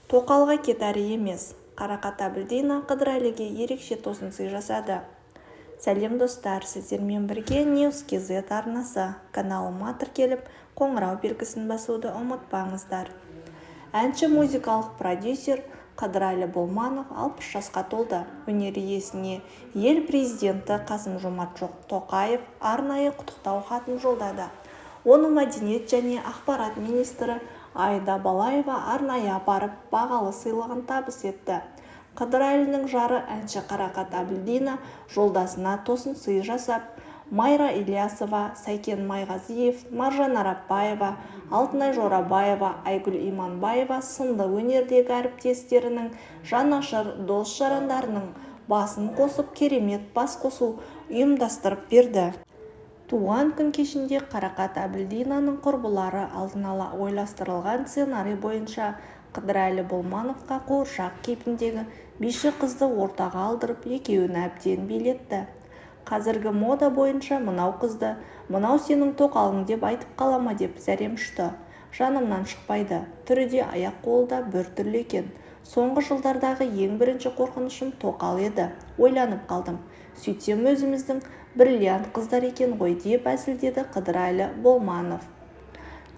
Тоқалға кетәрі емес. Қарақат Әбілдина Қыдырәліге ерекше тосын сый жасады. Сәлем достар, сіздермен бірге News.kz арнасы. Каналыма тіркеліп, қоңырау белгісін басуды ұмытпаңыздар. Әнші музыкалық продюсер Қыдырәлі Болманов 60 жасқа толды. Өнер иесіне ел президенті Қасым-Жомарт Тоқаев арнайы құттықтау хатын жолдады. Оны мәдениет және ақпарат министрі Айда Балаева арнайы апарып бағалы сыйлығын табыс етті. Қыдырәлінің жары әнші Қарақат Әбілдина жолдасына тосын сый жасап, Майра Ильясова, Сәкен Майғазиев, Маржан Арапбаева, Алтынай Жорабаева, Айгүл Иманбаева сынды өнердегі әріптестерінің жанашыр дос-жарандарының басын қосып керемет бас қосу ұйымдастырып берді. Туған күн кешінде Қарақат Әбілдинаның құрбылары алдын ала ойластырылған сценарий бойынша Қыдырәлі Болмановқа қуыршақ кейпіндегі биші қызды ортаға алдырып, екеуін әбден билетті. Қазіргі мода бойынша мынау қызды, мынау сенің тоқалың деп айтып қалама деп зәрем ұшты. Жанымнан шықпайды, түрі де аяқ-қолы да бір түрлі екен. Соңғы жылдардағы ең бірінші қорқынышым тоқал еді. Ойланып қалдым. Сөйтсем өзіміздің бриллиант қыздар екен ғой деп әзілдеді Қыдырәлі Болманов.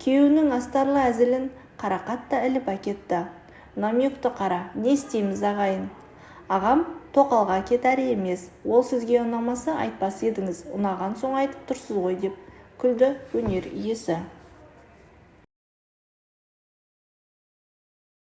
Күйеуінің астарлы әзілін Қарақат та іліп әкетті. Намекті қара, не істейміз ағайын? Ағам тоқалға кетәрі емес, ол сізге ұнамаса айтпас едіңіз, ұнаған соң айтып тұрсыз ғой деп күлді өнер иесі.